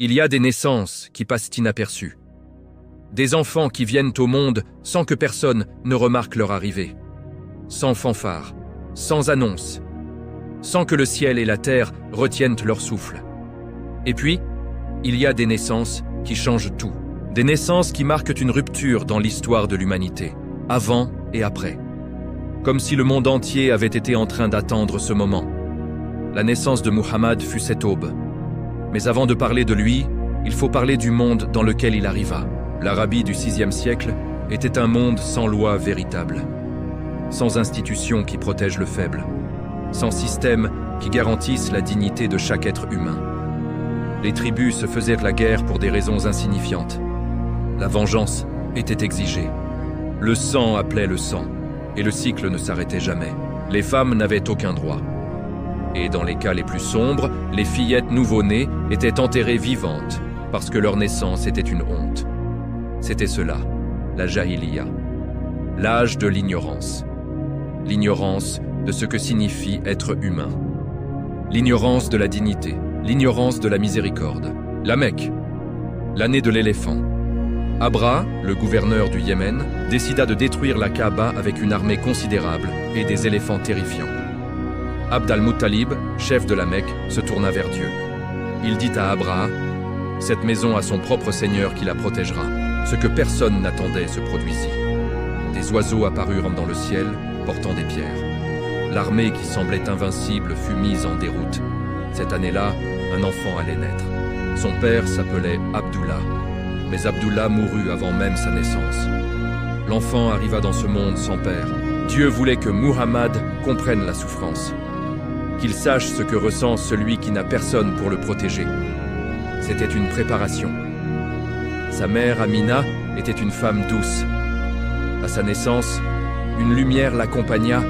Il y a des naissances qui passent inaperçues. Des enfants qui viennent au monde sans que personne ne remarque leur arrivée. Sans fanfare, sans annonce, sans que le ciel et la terre retiennent leur souffle. Et puis, il y a des naissances qui changent tout. Des naissances qui marquent une rupture dans l'histoire de l'humanité, avant et après. Comme si le monde entier avait été en train d'attendre ce moment. La naissance de Muhammad fut cette aube. Mais avant de parler de lui, il faut parler du monde dans lequel il arriva. L'Arabie du VIe siècle était un monde sans loi véritable, sans institutions qui protègent le faible, sans système qui garantissent la dignité de chaque être humain. Les tribus se faisaient la guerre pour des raisons insignifiantes. La vengeance était exigée. Le sang appelait le sang, et le cycle ne s'arrêtait jamais. Les femmes n'avaient aucun droit. Et dans les cas les plus sombres, les fillettes nouveau-nées étaient enterrées vivantes, parce que leur naissance était une honte. C'était cela, la Jahiliya, l'âge de l'ignorance. L'ignorance de ce que signifie être humain. L'ignorance de la dignité, l'ignorance de la miséricorde. La Mecque, l'année de l'éléphant. Abra, le gouverneur du Yémen, décida de détruire la Kaaba avec une armée considérable et des éléphants terrifiants. Abd al-Muttalib, chef de la Mecque, se tourna vers Dieu. Il dit à Abraha, « Cette maison a son propre Seigneur qui la protégera. » Ce que personne n'attendait se produisit. Des oiseaux apparurent dans le ciel, portant des pierres. L'armée qui semblait invincible fut mise en déroute. Cette année-là, un enfant allait naître. Son père s'appelait Abdullah, mais Abdullah mourut avant même sa naissance. L'enfant arriva dans ce monde sans père. Dieu voulait que Muhammad comprenne la souffrance, qu'il sache ce que ressent celui qui n'a personne pour le protéger. C'était une préparation. Sa mère, Amina, était une femme douce. À sa naissance, une lumière l'accompagna,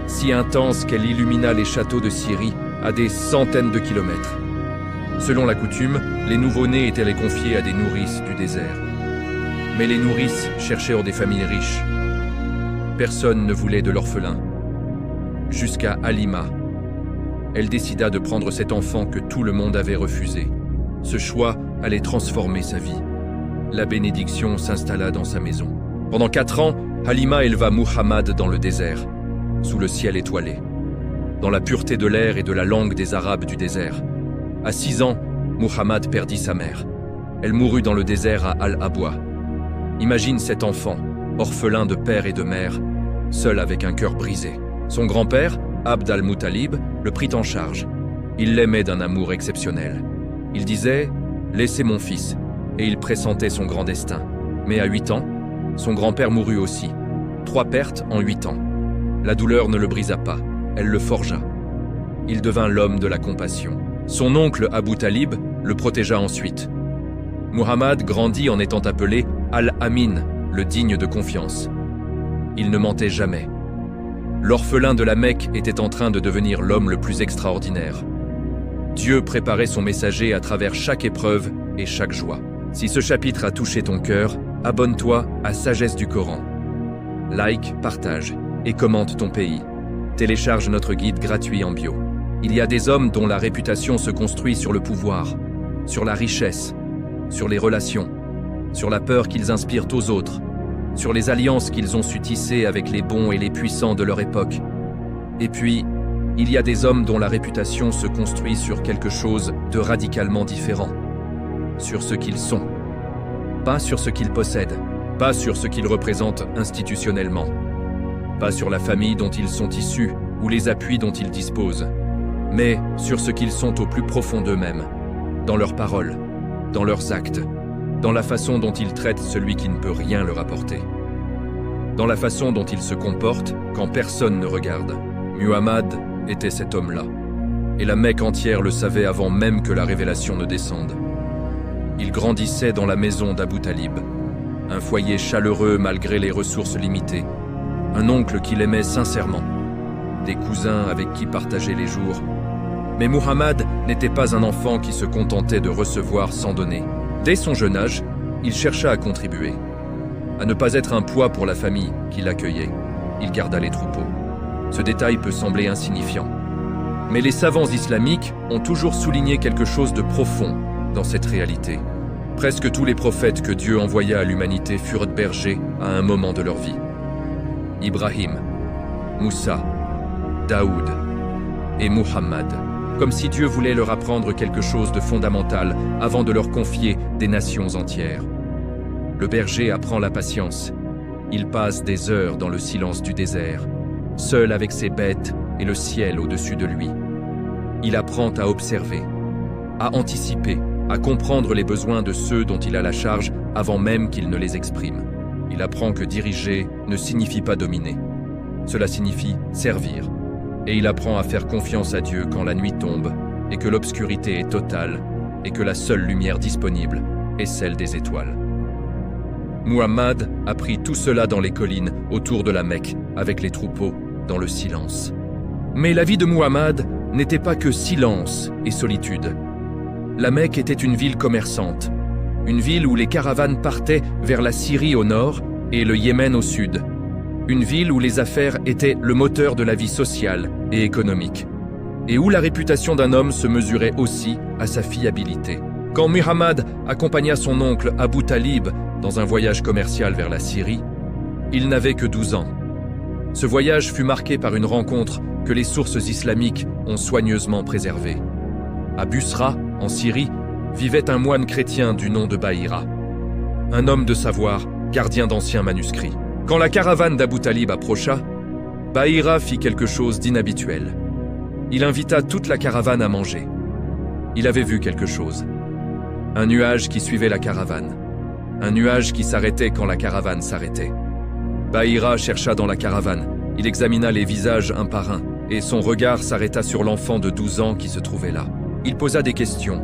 si intense qu'elle illumina les châteaux de Syrie à des centaines de kilomètres. Selon la coutume, les nouveau-nés étaient les confiés à des nourrices du désert. Mais les nourrices cherchèrent des familles riches. Personne ne voulait de l'orphelin. Jusqu'à Halima. Elle décida de prendre cet enfant que tout le monde avait refusé. Ce choix allait transformer sa vie. La bénédiction s'installa dans sa maison. Pendant 4 ans, Halima éleva Muhammad dans le désert, sous le ciel étoilé, dans la pureté de l'air et de la langue des Arabes du désert. À 6 ans, Muhammad perdit sa mère. Elle mourut dans le désert à Al-Abwa. Imagine cet enfant, orphelin de père et de mère, seul avec un cœur brisé. Son grand-père, Abd al-Muttalib, le prit en charge. Il l'aimait d'un amour exceptionnel. Il disait « Laissez mon fils », et il pressentait son grand destin. Mais à 8 ans, son grand-père mourut aussi. 3 pertes en 8 ans. La douleur ne le brisa pas, elle le forgea. Il devint l'homme de la compassion. Son oncle Abu Talib le protégea ensuite. Muhammad grandit en étant appelé Al-Amin, le digne de confiance. Il ne mentait jamais. L'orphelin de la Mecque était en train de devenir l'homme le plus extraordinaire. Dieu préparait son messager à travers chaque épreuve et chaque joie. Si ce chapitre a touché ton cœur, abonne-toi à Sagesse du Coran. Like, partage et commente ton pays. Télécharge notre guide gratuit en bio. Il y a des hommes dont la réputation se construit sur le pouvoir, sur la richesse, sur les relations, sur la peur qu'ils inspirent aux autres, sur les alliances qu'ils ont su tisser avec les bons et les puissants de leur époque. Et puis, il y a des hommes dont la réputation se construit sur quelque chose de radicalement différent. Sur ce qu'ils sont. Pas sur ce qu'ils possèdent. Pas sur ce qu'ils représentent institutionnellement. Pas sur la famille dont ils sont issus ou les appuis dont ils disposent. Mais sur ce qu'ils sont au plus profond d'eux-mêmes. Dans leurs paroles, dans leurs actes, dans la façon dont ils traitent celui qui ne peut rien leur apporter. Dans la façon dont ils se comportent quand personne ne regarde. Muhammad était cet homme-là. Et la Mecque entière le savait avant même que la révélation ne descende. Il grandissait dans la maison d'Abu Talib. Un foyer chaleureux malgré les ressources limitées. Un oncle qu'il aimait sincèrement. Des cousins avec qui partager les jours. Mais Muhammad n'était pas un enfant qui se contentait de recevoir sans donner. Dès son jeune âge, il chercha à contribuer. À ne pas être un poids pour la famille qui l'accueillait. Il garda les troupeaux. Ce détail peut sembler insignifiant. Mais les savants islamiques ont toujours souligné quelque chose de profond dans cette réalité. Presque tous les prophètes que Dieu envoya à l'humanité furent bergers à un moment de leur vie. Ibrahim, Moussa, Daoud et Muhammad, comme si Dieu voulait leur apprendre quelque chose de fondamental avant de leur confier des nations entières. Le berger apprend la patience. Il passe des heures dans le silence du désert, seul avec ses bêtes et le ciel au-dessus de lui. Il apprend à observer, à anticiper, à comprendre les besoins de ceux dont il a la charge avant même qu'il ne les exprime. Il apprend que diriger ne signifie pas dominer. Cela signifie servir. Et il apprend à faire confiance à Dieu quand la nuit tombe et que l'obscurité est totale et que la seule lumière disponible est celle des étoiles. Muhammad apprit tout cela dans les collines autour de la Mecque, avec les troupeaux, dans le silence. Mais la vie de Muhammad n'était pas que silence et solitude. La Mecque était une ville commerçante, une ville où les caravanes partaient vers la Syrie au nord et le Yémen au sud. Une ville où les affaires étaient le moteur de la vie sociale et économique, et où la réputation d'un homme se mesurait aussi à sa fiabilité. Quand Muhammad accompagna son oncle Abu Talib dans un voyage commercial vers la Syrie, il n'avait que 12 ans. Ce voyage fut marqué par une rencontre que les sources islamiques ont soigneusement préservée. À Busra, en Syrie, vivait un moine chrétien du nom de Bahira, un homme de savoir, gardien d'anciens manuscrits. Quand la caravane d'Abu Talib approcha, Bahira fit quelque chose d'inhabituel. Il invita toute la caravane à manger. Il avait vu quelque chose. Un nuage qui suivait la caravane. Un nuage qui s'arrêtait quand la caravane s'arrêtait. Bahira chercha dans la caravane. Il examina les visages un par un, et son regard s'arrêta sur l'enfant de 12 ans qui se trouvait là. Il posa des questions.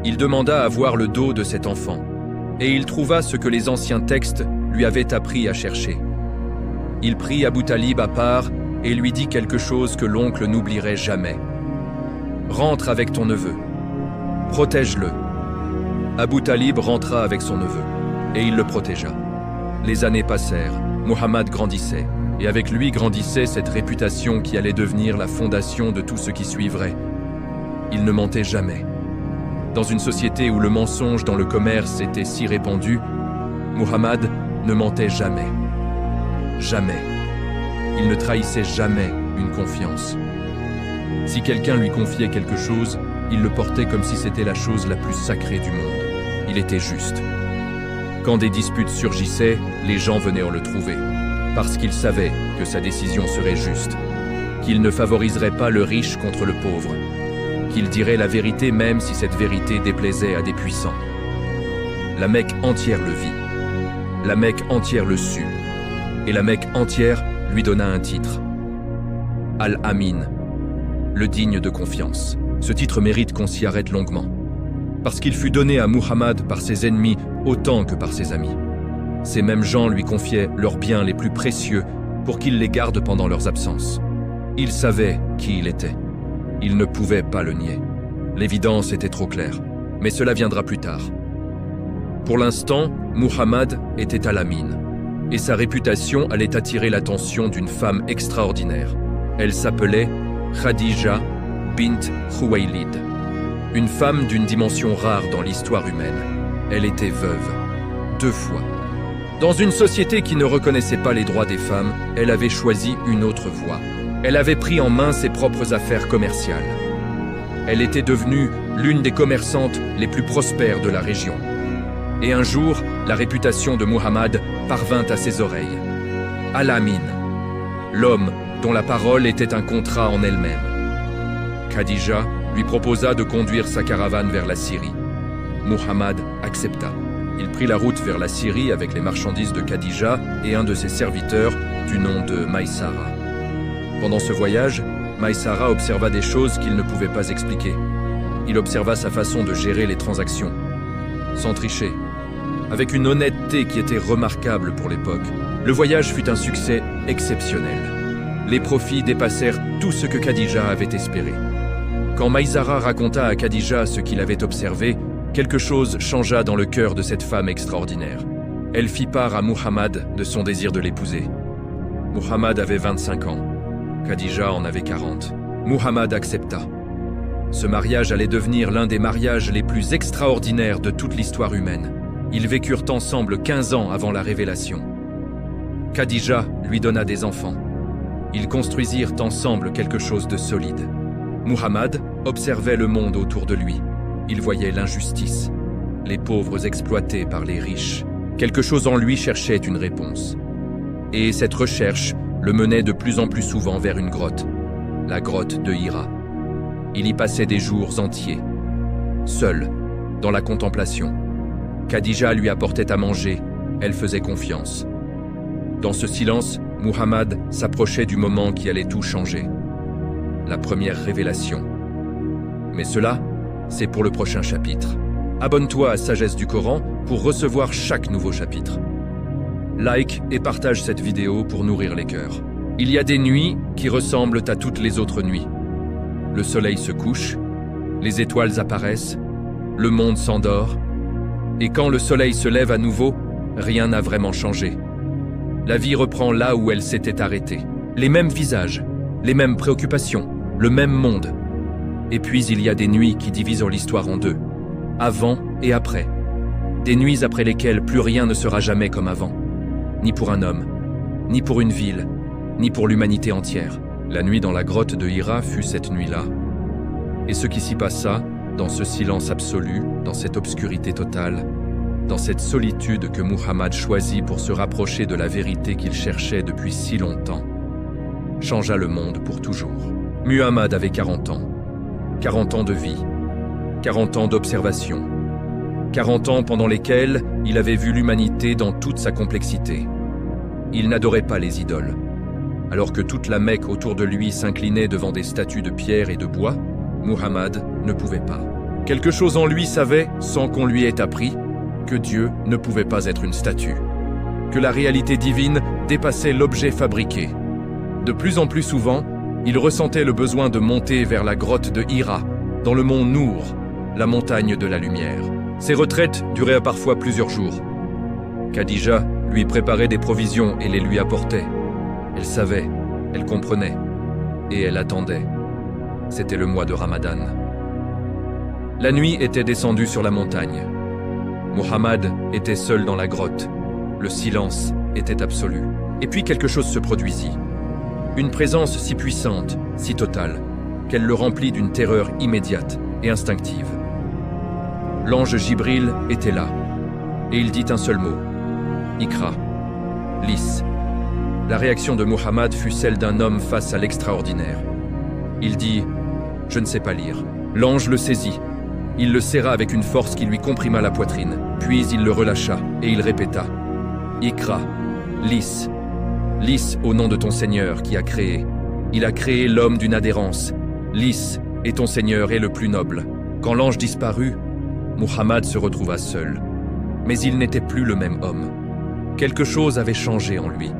Il demanda à voir le dos de cet enfant, et il trouva ce que les anciens textes lui avaient appris à chercher. Il prit Abu Talib à part et lui dit quelque chose que l'oncle n'oublierait jamais. « Rentre avec ton neveu. Protège-le. » Abu Talib rentra avec son neveu, et il le protégea. Les années passèrent, Muhammad grandissait, et avec lui grandissait cette réputation qui allait devenir la fondation de tout ce qui suivrait. Il ne mentait jamais. Dans une société où le mensonge dans le commerce était si répandu, Muhammad ne mentait jamais. Jamais. Il ne trahissait jamais une confiance. Si quelqu'un lui confiait quelque chose, il le portait comme si c'était la chose la plus sacrée du monde. Il était juste. Quand des disputes surgissaient, les gens venaient en le trouver, parce qu'ils savaient que sa décision serait juste, qu'il ne favoriserait pas le riche contre le pauvre, qu'il dirait la vérité même si cette vérité déplaisait à des puissants. La Mecque entière le vit. La Mecque entière le sut. Et la Mecque entière lui donna un titre. Al-Amin, le digne de confiance. Ce titre mérite qu'on s'y arrête longuement, parce qu'il fut donné à Muhammad par ses ennemis autant que par ses amis. Ces mêmes gens lui confiaient leurs biens les plus précieux pour qu'il les garde pendant leurs absences. Ils savaient qui il était. Ils ne pouvaient pas le nier. L'évidence était trop claire, mais cela viendra plus tard. Pour l'instant, Muhammad était Al-Amin, et sa réputation allait attirer l'attention d'une femme extraordinaire. Elle s'appelait Khadija bint Khuwaylid, une femme d'une dimension rare dans l'histoire humaine. Elle était veuve, 2 fois. Dans une société qui ne reconnaissait pas les droits des femmes, elle avait choisi une autre voie. Elle avait pris en main ses propres affaires commerciales. Elle était devenue l'une des commerçantes les plus prospères de la région. Et un jour, la réputation de Muhammad parvint à ses oreilles. Al-Amin, l'homme dont la parole était un contrat en elle-même. Khadija lui proposa de conduire sa caravane vers la Syrie. Muhammad accepta. Il prit la route vers la Syrie avec les marchandises de Khadija et un de ses serviteurs du nom de Maïsara. Pendant ce voyage, Maïsara observa des choses qu'il ne pouvait pas expliquer. Il observa sa façon de gérer les transactions, sans tricher, avec une honnêteté qui était remarquable pour l'époque. Le voyage fut un succès exceptionnel. Les profits dépassèrent tout ce que Khadija avait espéré. Quand Maïsara raconta à Khadija ce qu'il avait observé, quelque chose changea dans le cœur de cette femme extraordinaire. Elle fit part à Muhammad de son désir de l'épouser. Muhammad avait 25 ans. Khadija en avait 40. Muhammad accepta. Ce mariage allait devenir l'un des mariages les plus extraordinaires de toute l'histoire humaine. Ils vécurent ensemble 15 ans avant la révélation. Khadija lui donna des enfants. Ils construisirent ensemble quelque chose de solide. Muhammad observait le monde autour de lui. Il voyait l'injustice, les pauvres exploités par les riches. Quelque chose en lui cherchait une réponse. Et cette recherche le menait de plus en plus souvent vers une grotte, la grotte de Hira. Il y passait des jours entiers, seul, dans la contemplation. Khadija lui apportait à manger, elle faisait confiance. Dans ce silence, Muhammad s'approchait du moment qui allait tout changer. La première révélation. Mais cela, c'est pour le prochain chapitre. Abonne-toi à Sagesse du Coran pour recevoir chaque nouveau chapitre. Like et partage cette vidéo pour nourrir les cœurs. Il y a des nuits qui ressemblent à toutes les autres nuits. Le soleil se couche, les étoiles apparaissent, le monde s'endort, et quand le soleil se lève à nouveau, rien n'a vraiment changé. La vie reprend là où elle s'était arrêtée. Les mêmes visages, les mêmes préoccupations, le même monde. Et puis il y a des nuits qui divisent l'histoire en deux, avant et après. Des nuits après lesquelles plus rien ne sera jamais comme avant. Ni pour un homme, ni pour une ville, ni pour l'humanité entière. La nuit dans la grotte de Hira fut cette nuit-là. Et ce qui s'y passa, dans ce silence absolu, dans cette obscurité totale, dans cette solitude que Muhammad choisit pour se rapprocher de la vérité qu'il cherchait depuis si longtemps, changea le monde pour toujours. Muhammad avait 40 ans. 40 ans de vie. 40 ans d'observation. 40 ans pendant lesquels il avait vu l'humanité dans toute sa complexité. Il n'adorait pas les idoles. Alors que toute la Mecque autour de lui s'inclinait devant des statues de pierre et de bois, Muhammad ne pouvait pas. Quelque chose en lui savait, sans qu'on lui ait appris, que Dieu ne pouvait pas être une statue, que la réalité divine dépassait l'objet fabriqué. De plus en plus souvent, il ressentait le besoin de monter vers la grotte de Hira, dans le mont Nour, la montagne de la lumière. Ses retraites duraient parfois plusieurs jours. Khadija lui préparait des provisions et les lui apportait. Elle savait, elle comprenait, et elle attendait. C'était le mois de Ramadan. La nuit était descendue sur la montagne. Muhammad était seul dans la grotte. Le silence était absolu. Et puis quelque chose se produisit. Une présence si puissante, si totale, qu'elle le remplit d'une terreur immédiate et instinctive. L'ange Jibril était là, et il dit un seul mot. Iqra. Lis. La réaction de Muhammad fut celle d'un homme face à l'extraordinaire. Il dit « Je ne sais pas lire ». L'ange le saisit. Il le serra avec une force qui lui comprima la poitrine. Puis il le relâcha, et il répéta « Iqra. Lis. Lis au nom de ton Seigneur qui a créé. Il a créé l'homme d'une adhérence. Lis, et ton Seigneur est le plus noble. » Quand l'ange disparut, Muhammad se retrouva seul. Mais il n'était plus le même homme. Quelque chose avait changé en lui.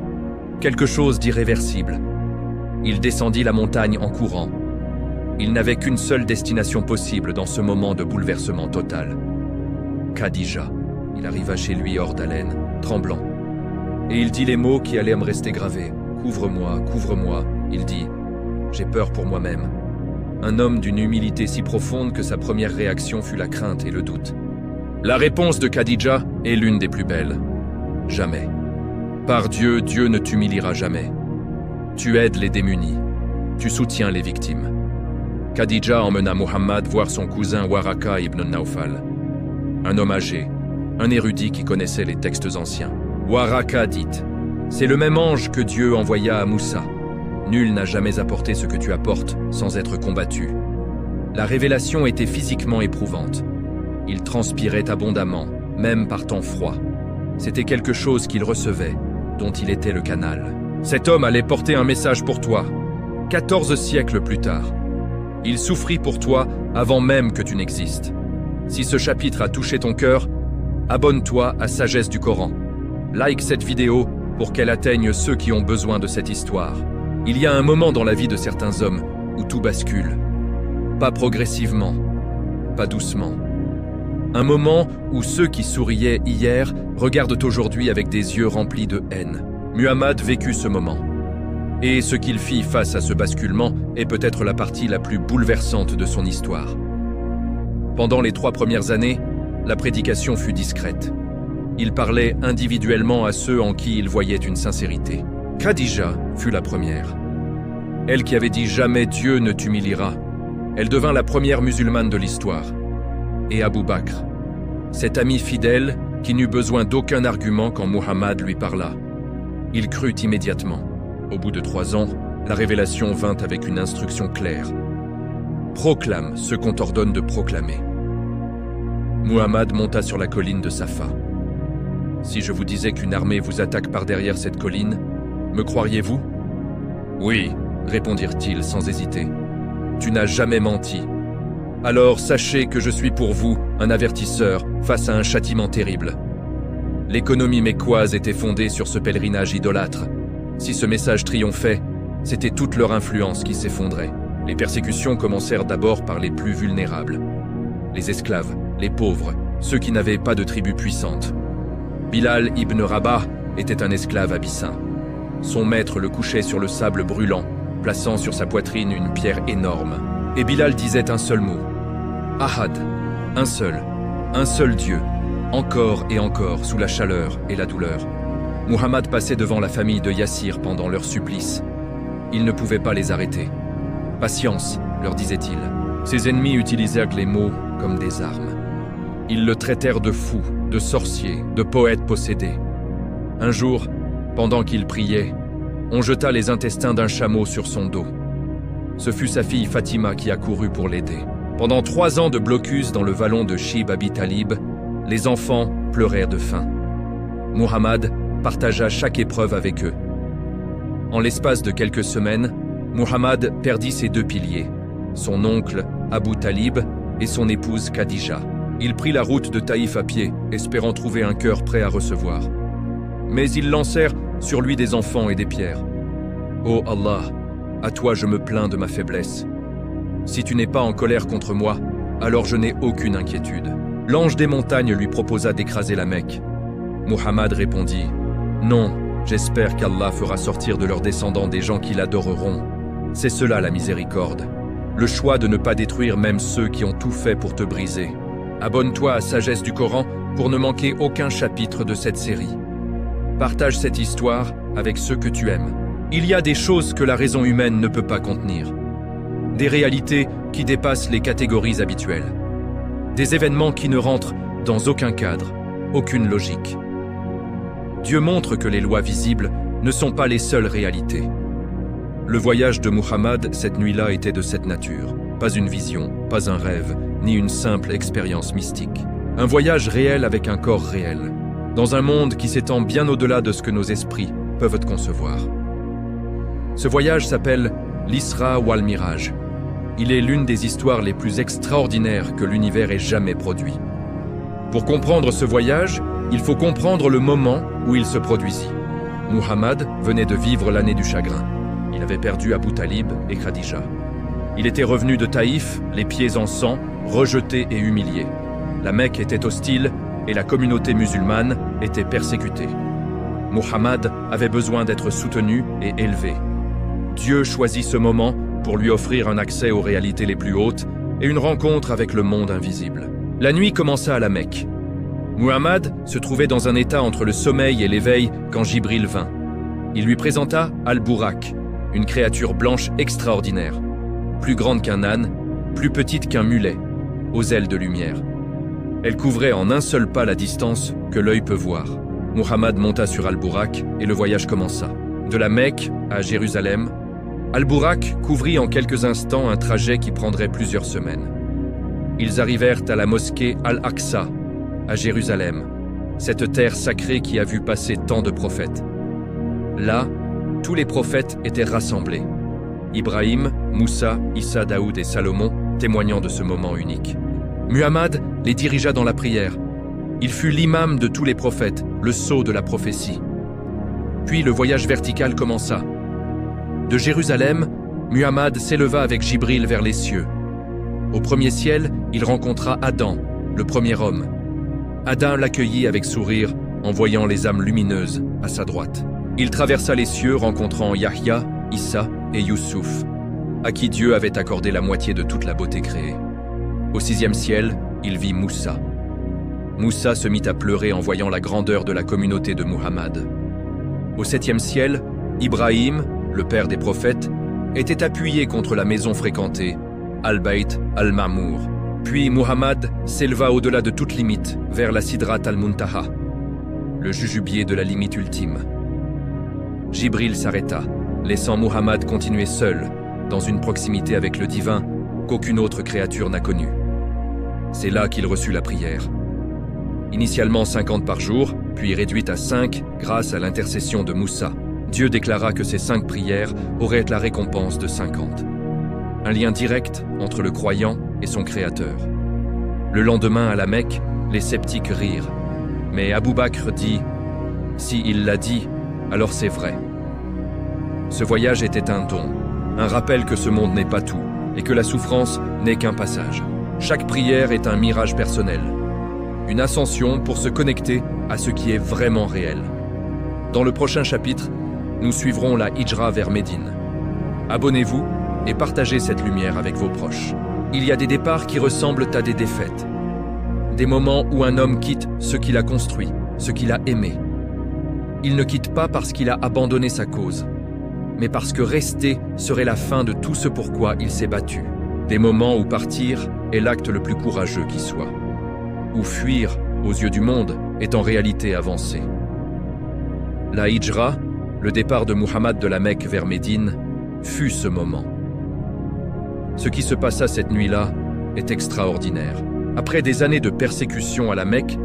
Quelque chose d'irréversible. Il descendit la montagne en courant. Il n'avait qu'une seule destination possible dans ce moment de bouleversement total. Khadija. Il arriva chez lui hors d'haleine, tremblant. Et il dit les mots qui allaient me rester gravés. « Couvre-moi, couvre-moi », il dit. « J'ai peur pour moi-même. » Un homme d'une humilité si profonde que sa première réaction fut la crainte et le doute. La réponse de Khadija est l'une des plus belles. Jamais. Par Dieu, Dieu ne t'humiliera jamais. Tu aides les démunis. Tu soutiens les victimes. Khadija emmena Muhammad voir son cousin Waraka ibn Nawfal. Un homme âgé, un érudit qui connaissait les textes anciens. Waraka dit « C'est le même ange que Dieu envoya à Moussa. Nul n'a jamais apporté ce que tu apportes sans être combattu. » La révélation était physiquement éprouvante. Il transpirait abondamment, même par temps froid. C'était quelque chose qu'il recevait, dont il était le canal. Cet homme allait porter un message pour toi, 14 siècles plus tard. Il souffrit pour toi avant même que tu n'existes. Si ce chapitre a touché ton cœur, abonne-toi à Sagesse du Coran. Like cette vidéo pour qu'elle atteigne ceux qui ont besoin de cette histoire. Il y a un moment dans la vie de certains hommes où tout bascule. Pas progressivement, pas doucement. Un moment où ceux qui souriaient hier regardent aujourd'hui avec des yeux remplis de haine. Muhammad vécut ce moment. Et ce qu'il fit face à ce basculement est peut-être la partie la plus bouleversante de son histoire. Pendant les 3 premières années, la prédication fut discrète. Il parlait individuellement à ceux en qui il voyait une sincérité. Khadija fut la première. Elle qui avait dit « Jamais Dieu ne t'humiliera », elle devint la première musulmane de l'histoire. Et Abu Bakr, cet ami fidèle qui n'eut besoin d'aucun argument quand Muhammad lui parla. Il crut immédiatement. Au bout de 3 ans, la révélation vint avec une instruction claire. Proclame ce qu'on t'ordonne de proclamer. Muhammad monta sur la colline de Safa. Si je vous disais qu'une armée vous attaque par derrière cette colline, me croiriez-vous? Oui, répondirent-ils sans hésiter. Tu n'as jamais menti. Alors sachez que je suis pour vous un avertisseur face à un châtiment terrible. L'économie mécoise était fondée sur ce pèlerinage idolâtre. Si ce message triomphait, c'était toute leur influence qui s'effondrait. Les persécutions commencèrent d'abord par les plus vulnérables. Les esclaves, les pauvres, ceux qui n'avaient pas de tribu puissante. Bilal ibn Rabah était un esclave abyssin. Son maître le couchait sur le sable brûlant, plaçant sur sa poitrine une pierre énorme. Et Bilal disait un seul mot. Ahad, un seul Dieu, encore et encore sous la chaleur et la douleur. Muhammad passait devant la famille de Yassir pendant leur supplice. Il ne pouvait pas les arrêter. Patience, leur disait-il. Ses ennemis utilisèrent les mots comme des armes. Ils le traitèrent de fou, de sorcier, de poète possédé. Un jour, pendant qu'il priait, on jeta les intestins d'un chameau sur son dos. Ce fut sa fille Fatima qui accourut pour l'aider. Pendant 3 ans de blocus dans le vallon de Shib Abi Talib, les enfants pleurèrent de faim. Muhammad partagea chaque épreuve avec eux. En l'espace de quelques semaines, Muhammad perdit ses 2 piliers, son oncle Abu Talib et son épouse Khadija. Il prit la route de Taïf à pied, espérant trouver un cœur prêt à recevoir. Mais ils lancèrent sur lui des enfants et des pierres. « Ô Allah, à toi je me plains de ma faiblesse. Si tu n'es pas en colère contre moi, alors je n'ai aucune inquiétude. » L'ange des montagnes lui proposa d'écraser la Mecque. Muhammad répondit « Non, j'espère qu'Allah fera sortir de leurs descendants des gens qui l'adoreront. C'est cela la miséricorde. Le choix de ne pas détruire même ceux qui ont tout fait pour te briser. Abonne-toi à la sagesse du Coran pour ne manquer aucun chapitre de cette série. Partage cette histoire avec ceux que tu aimes. Il y a des choses que la raison humaine ne peut pas contenir. Des réalités qui dépassent les catégories habituelles. Des événements qui ne rentrent dans aucun cadre, aucune logique. Dieu montre que les lois visibles ne sont pas les seules réalités. Le voyage de Muhammad cette nuit-là était de cette nature. Pas une vision, pas un rêve, ni une simple expérience mystique. Un voyage réel avec un corps réel, dans un monde qui s'étend bien au-delà de ce que nos esprits peuvent concevoir. Ce voyage s'appelle l'Isra wal Miraj. Il est l'une des histoires les plus extraordinaires que l'univers ait jamais produit. Pour comprendre ce voyage, il faut comprendre le moment où il se produisit. Muhammad venait de vivre l'année du chagrin. Il avait perdu Abu Talib et Khadija. Il était revenu de Taïf, les pieds en sang, rejeté et humilié. La Mecque était hostile et la communauté musulmane était persécutée. Muhammad avait besoin d'être soutenu et élevé. Dieu choisit ce moment pour lui offrir un accès aux réalités les plus hautes et une rencontre avec le monde invisible. La nuit commença à la Mecque. Muhammad se trouvait dans un état entre le sommeil et l'éveil quand Jibril vint. Il lui présenta Al-Burak, une créature blanche extraordinaire, plus grande qu'un âne, plus petite qu'un mulet, aux ailes de lumière. Elle couvrait en un seul pas la distance que l'œil peut voir. Muhammad monta sur Al-Burak et le voyage commença. De la Mecque à Jérusalem, Al-Burak couvrit en quelques instants un trajet qui prendrait plusieurs semaines. Ils arrivèrent à la mosquée Al-Aqsa, à Jérusalem, cette terre sacrée qui a vu passer tant de prophètes. Là, tous les prophètes étaient rassemblés. Ibrahim, Moussa, Issa, Daoud et Salomon témoignant de ce moment unique. Muhammad les dirigea dans la prière. Il fut l'imam de tous les prophètes, le sceau de la prophétie. Puis le voyage vertical commença. De Jérusalem, Muhammad s'éleva avec Jibril vers les cieux. Au premier ciel, il rencontra Adam, le premier homme. Adam l'accueillit avec sourire en voyant les âmes lumineuses à sa droite. Il traversa les cieux rencontrant Yahya, Issa et Youssouf, à qui Dieu avait accordé la moitié de toute la beauté créée. Au 6e ciel, il vit Moussa. Moussa se mit à pleurer en voyant la grandeur de la communauté de Muhammad. Au 7e ciel, Ibrahim, le père des prophètes, était appuyé contre la maison fréquentée, Al-Bayt al-Ma'mour. Puis Muhammad s'éleva au-delà de toute limite, vers la Sidrat al-Muntaha, le jujubier de la limite ultime. Jibril s'arrêta, laissant Muhammad continuer seul, dans une proximité avec le divin qu'aucune autre créature n'a connue. C'est là qu'il reçut la prière. Initialement 50 par jour, puis réduite à 5 grâce à l'intercession de Moussa, Dieu déclara que ces 5 prières auraient la récompense de 50. Un lien direct entre le croyant et son créateur. Le lendemain à la Mecque, les sceptiques rirent. Mais Abu Bakr dit « Si il l'a dit, alors c'est vrai ». Ce voyage était un don, un rappel que ce monde n'est pas tout et que la souffrance n'est qu'un passage. Chaque prière est un mirage personnel, une ascension pour se connecter à ce qui est vraiment réel. Dans le prochain chapitre, nous suivrons la hijra vers Médine. Abonnez-vous et partagez cette lumière avec vos proches. Il y a des départs qui ressemblent à des défaites. Des moments où un homme quitte ce qu'il a construit, ce qu'il a aimé. Il ne quitte pas parce qu'il a abandonné sa cause, mais parce que rester serait la fin de tout ce pourquoi il s'est battu. Des moments où partir est l'acte le plus courageux qui soit. Où fuir, aux yeux du monde, est en réalité avancer. La hijra, le départ de Muhammad de la Mecque vers Médine, fut ce moment. Ce qui se passa cette nuit-là est extraordinaire. Après des années de persécution à la Mecque,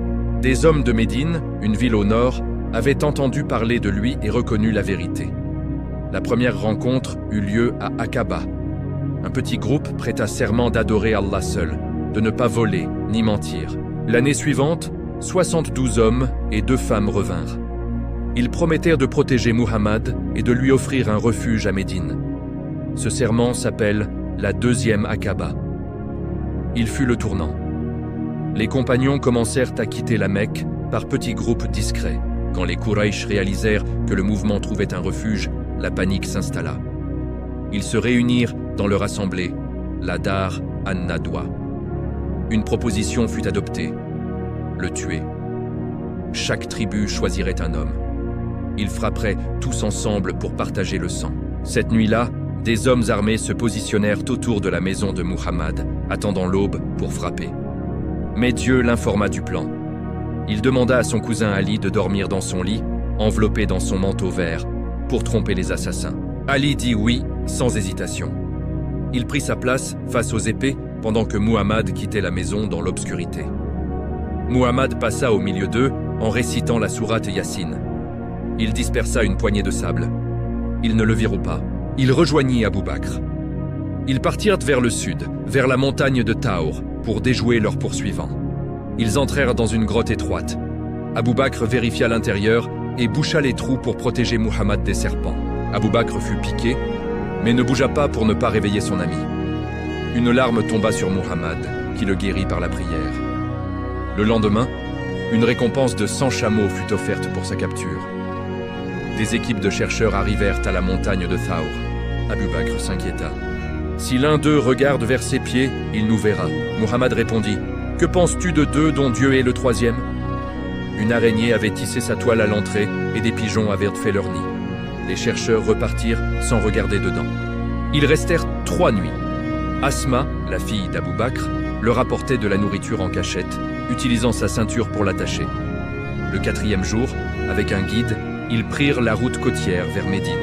des hommes de Médine, une ville au nord, avaient entendu parler de lui et reconnu la vérité. La première rencontre eut lieu à Aqaba. Un petit groupe prêta serment d'adorer Allah seul, de ne pas voler ni mentir. L'année suivante, 72 hommes et 2 femmes revinrent. Ils promettèrent de protéger Muhammad et de lui offrir un refuge à Médine. Ce serment s'appelle la 2e Aqaba. Il fut le tournant. Les compagnons commencèrent à quitter la Mecque par petits groupes discrets. Quand les Quraysh réalisèrent que le mouvement trouvait un refuge, la panique s'installa. Ils se réunirent dans leur assemblée, la Dar an-Nadwa. Une proposition fut adoptée, le tuer. Chaque tribu choisirait un homme. Ils frapperaient tous ensemble pour partager le sang. Cette nuit-là, des hommes armés se positionnèrent autour de la maison de Muhammad, attendant l'aube pour frapper. Mais Dieu l'informa du plan. Il demanda à son cousin Ali de dormir dans son lit, enveloppé dans son manteau vert, pour tromper les assassins. Ali dit oui, sans hésitation. Il prit sa place face aux épées pendant que Muhammad quittait la maison dans l'obscurité. Muhammad passa au milieu d'eux en récitant la sourate Yassine. Il dispersa une poignée de sable. Ils ne le virent pas. Il rejoignit Abu Bakr. Ils partirent vers le sud, vers la montagne de Taour, pour déjouer leurs poursuivants. Ils entrèrent dans une grotte étroite. Abu Bakr vérifia l'intérieur et boucha les trous pour protéger Muhammad des serpents. Abu Bakr fut piqué, mais ne bougea pas pour ne pas réveiller son ami. Une larme tomba sur Muhammad, qui le guérit par la prière. Le lendemain, une récompense de 100 chameaux fut offerte pour sa capture. Des équipes de chercheurs arrivèrent à la montagne de Thaur. Abu Bakr s'inquiéta. « Si l'un d'eux regarde vers ses pieds, il nous verra. » Muhammad répondit. « Que penses-tu de 2 dont Dieu est le 3e » Une araignée avait tissé sa toile à l'entrée et des pigeons avaient fait leur nid. Les chercheurs repartirent sans regarder dedans. Ils restèrent 3 nuits. Asma, la fille d'Abu Bakr, leur apportait de la nourriture en cachette, utilisant sa ceinture pour l'attacher. Le 4e jour, avec un guide, ils prirent la route côtière vers Médine.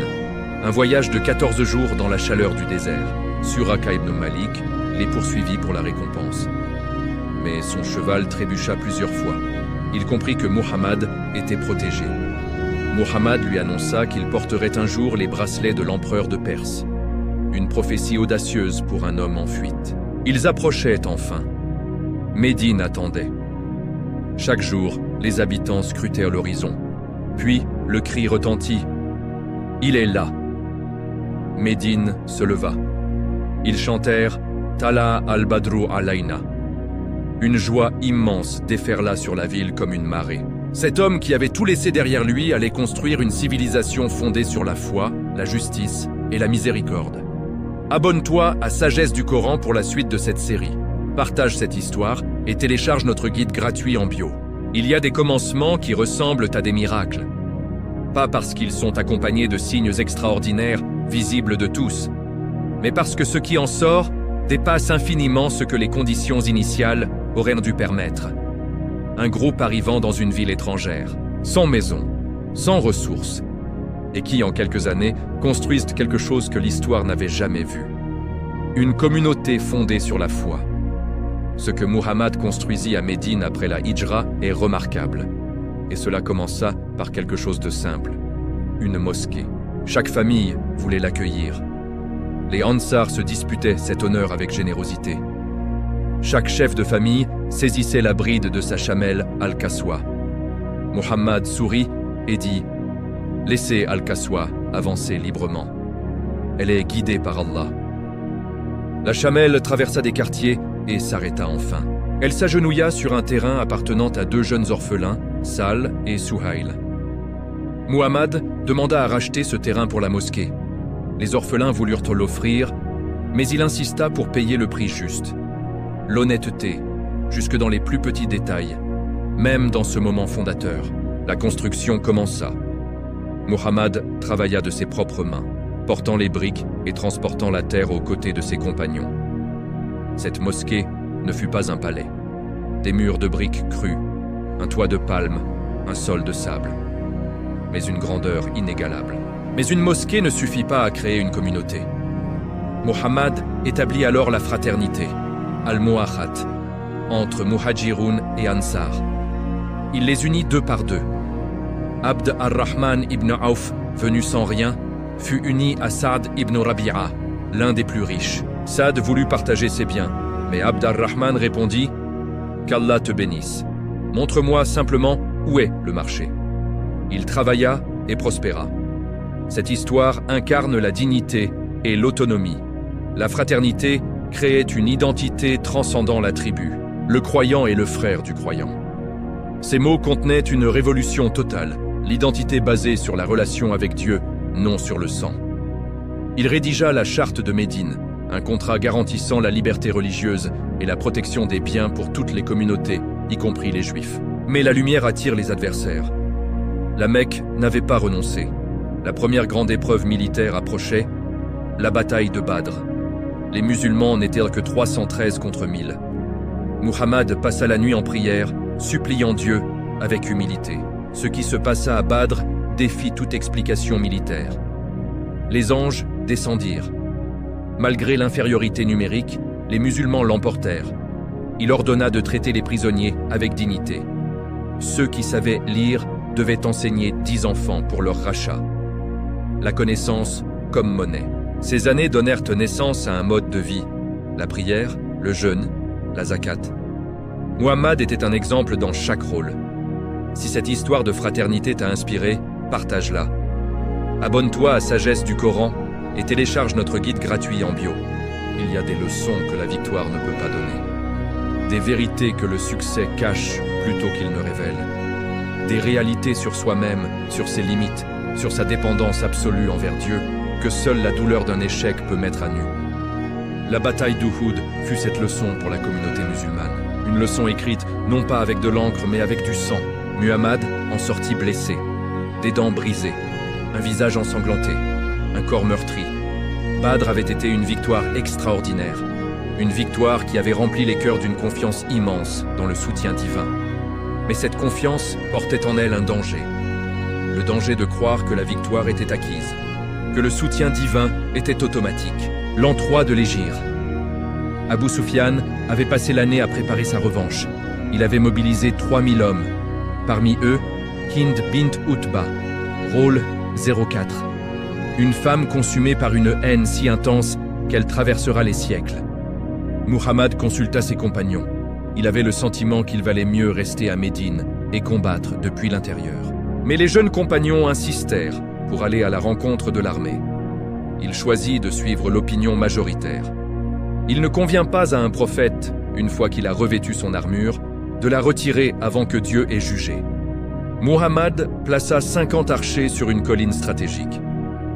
Un voyage de 14 jours dans la chaleur du désert. Suraka ibn Malik les poursuivit pour la récompense. Mais son cheval trébucha plusieurs fois. Il comprit que Muhammad était protégé. Muhammad lui annonça qu'il porterait un jour les bracelets de l'empereur de Perse. Une prophétie audacieuse pour un homme en fuite. Ils approchaient enfin. Médine attendait. Chaque jour, les habitants scrutèrent l'horizon. Puis, le cri retentit. « Il est là !» Médine se leva. Ils chantèrent « Tala al-Badru alayna ». Une joie immense déferla sur la ville comme une marée. Cet homme qui avait tout laissé derrière lui allait construire une civilisation fondée sur la foi, la justice et la miséricorde. Abonne-toi à Sagesse du Coran pour la suite de cette série. Partage cette histoire et télécharge notre guide gratuit en bio. Il y a des commencements qui ressemblent à des miracles. Pas parce qu'ils sont accompagnés de signes extraordinaires, visibles de tous, mais parce que ce qui en sort dépasse infiniment ce que les conditions initiales auraient dû permettre. Un groupe arrivant dans une ville étrangère, sans maison, sans ressources, et qui, en quelques années, construisent quelque chose que l'histoire n'avait jamais vu. Une communauté fondée sur la foi. Ce que Muhammad construisit à Médine après la Hijra est remarquable. Et cela commença par quelque chose de simple, une mosquée. Chaque famille voulait l'accueillir. Les Ansar se disputaient cet honneur avec générosité. Chaque chef de famille saisissait la bride de sa chamelle Al-Qaswa. Muhammad sourit et dit « Laissez Al-Qaswa avancer librement. Elle est guidée par Allah. » La chamelle traversa des quartiers et s'arrêta enfin. Elle s'agenouilla sur un terrain appartenant à deux jeunes orphelins, Sal et Souhail. Muhammad demanda à racheter ce terrain pour la mosquée. Les orphelins voulurent l'offrir, mais il insista pour payer le prix juste. L'honnêteté, jusque dans les plus petits détails, même dans ce moment fondateur. La construction commença. Muhammad travailla de ses propres mains, portant les briques et transportant la terre aux côtés de ses compagnons. Cette mosquée ne fut pas un palais. Des murs de briques crues, un toit de palmes, un sol de sable. Mais une grandeur inégalable. Mais une mosquée ne suffit pas à créer une communauté. Muhammad établit alors la fraternité, Al-Mu'akhat, entre Muhajirun et Ansar. Il les unit deux par deux. Abd ar-Rahman ibn Auf, venu sans rien, fut uni à Saad ibn Rabi'a, l'un des plus riches. Saad voulut partager ses biens, mais Abd ar-Rahman répondit « Qu'Allah te bénisse. Montre-moi simplement où est le marché. » Il travailla et prospéra. Cette histoire incarne la dignité et l'autonomie. La fraternité créait une identité transcendant la tribu, le croyant et le frère du croyant. Ces mots contenaient une révolution totale, l'identité basée sur la relation avec Dieu, non sur le sang. Il rédigea la charte de Médine, un contrat garantissant la liberté religieuse et la protection des biens pour toutes les communautés, y compris les Juifs. Mais la lumière attire les adversaires. La Mecque n'avait pas renoncé. La première grande épreuve militaire approchait, la bataille de Badr. Les musulmans n'étaient que 313 contre 1000. Muhammad passa la nuit en prière, suppliant Dieu avec humilité. Ce qui se passa à Badr défie toute explication militaire. Les anges descendirent. Malgré l'infériorité numérique, les musulmans l'emportèrent. Il ordonna de traiter les prisonniers avec dignité. Ceux qui savaient lire devaient enseigner 10 enfants pour leur rachat. La connaissance comme monnaie. Ces années donnèrent naissance à un mode de vie, la prière, le jeûne, la zakat. Muhammad était un exemple dans chaque rôle. Si cette histoire de fraternité t'a inspiré, partage-la. Abonne-toi à Sagesse du Coran et télécharge notre guide gratuit en bio. Il y a des leçons que la victoire ne peut pas donner. Des vérités que le succès cache plutôt qu'il ne révèle. Des réalités sur soi-même, sur ses limites, sur sa dépendance absolue envers Dieu, que seule la douleur d'un échec peut mettre à nu. La bataille d'Uhud fut cette leçon pour la communauté musulmane. Une leçon écrite non pas avec de l'encre mais avec du sang. Muhammad en sortit blessé, des dents brisées, un visage ensanglanté, un corps meurtri. Badr avait été une victoire extraordinaire, une victoire qui avait rempli les cœurs d'une confiance immense dans le soutien divin. Mais cette confiance portait en elle un danger, le danger de croire que la victoire était acquise, que le soutien divin était automatique. L'an 3 de l'Hégire. Abu Sufyan avait passé l'année à préparer sa revanche. Il avait mobilisé 3000 hommes. Parmi eux, Hind bint Utba, rôle 04. Une femme consumée par une haine si intense qu'elle traversera les siècles. Muhammad consulta ses compagnons. Il avait le sentiment qu'il valait mieux rester à Médine et combattre depuis l'intérieur. Mais les jeunes compagnons insistèrent pour aller à la rencontre de l'armée. Il choisit de suivre l'opinion majoritaire. Il ne convient pas à un prophète, une fois qu'il a revêtu son armure, de la retirer avant que Dieu ait jugé. Muhammad plaça 50 archers sur une colline stratégique.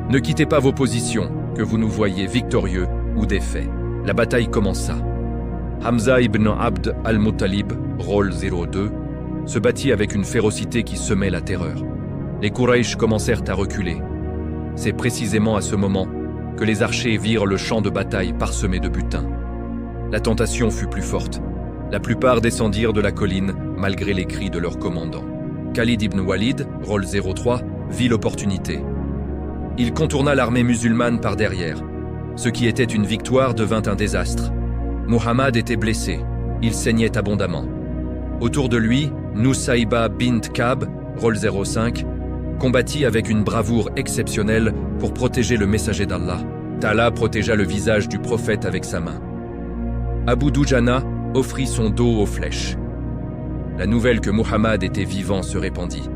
Ne quittez pas vos positions, que vous nous voyiez victorieux ou défaits. La bataille commença. Hamza ibn Abd al-Muttalib, rôle 02, se battit avec une férocité qui semait la terreur. Les Quraysh commencèrent à reculer. C'est précisément à ce moment que les archers virent le champ de bataille parsemé de butin. La tentation fut plus forte. La plupart descendirent de la colline malgré les cris de leur commandant. Khalid ibn Walid, rôle 03, vit l'opportunité. Il contourna l'armée musulmane par derrière. Ce qui était une victoire devint un désastre. Muhammad était blessé. Il saignait abondamment. Autour de lui, Nusayba bint Kab, rôle 05, combattit avec une bravoure exceptionnelle pour protéger le messager d'Allah. Talha protégea le visage du prophète avec sa main. Abu Dujana offrit son dos aux flèches. La nouvelle que Muhammad était vivant se répandit.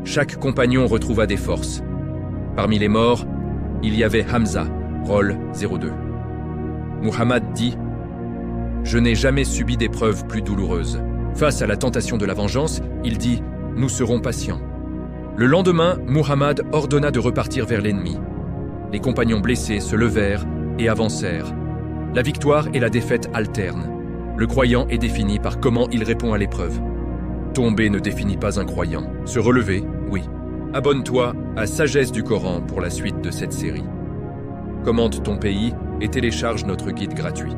Chaque compagnon retrouva des forces. Parmi les morts, il y avait Hamza, rôle 02. Muhammad dit « Je n'ai jamais subi d'épreuve plus douloureuse. » Face à la tentation de la vengeance, il dit « Nous serons patients. » Le lendemain, Muhammad ordonna de repartir vers l'ennemi. Les compagnons blessés se levèrent et avancèrent. La victoire et la défaite alternent. Le croyant est défini par comment il répond à l'épreuve. Tomber ne définit pas un croyant. Se relever, oui. Abonne-toi à Sagesse du Coran pour la suite de cette série. Commente ton pays et télécharge notre guide gratuit.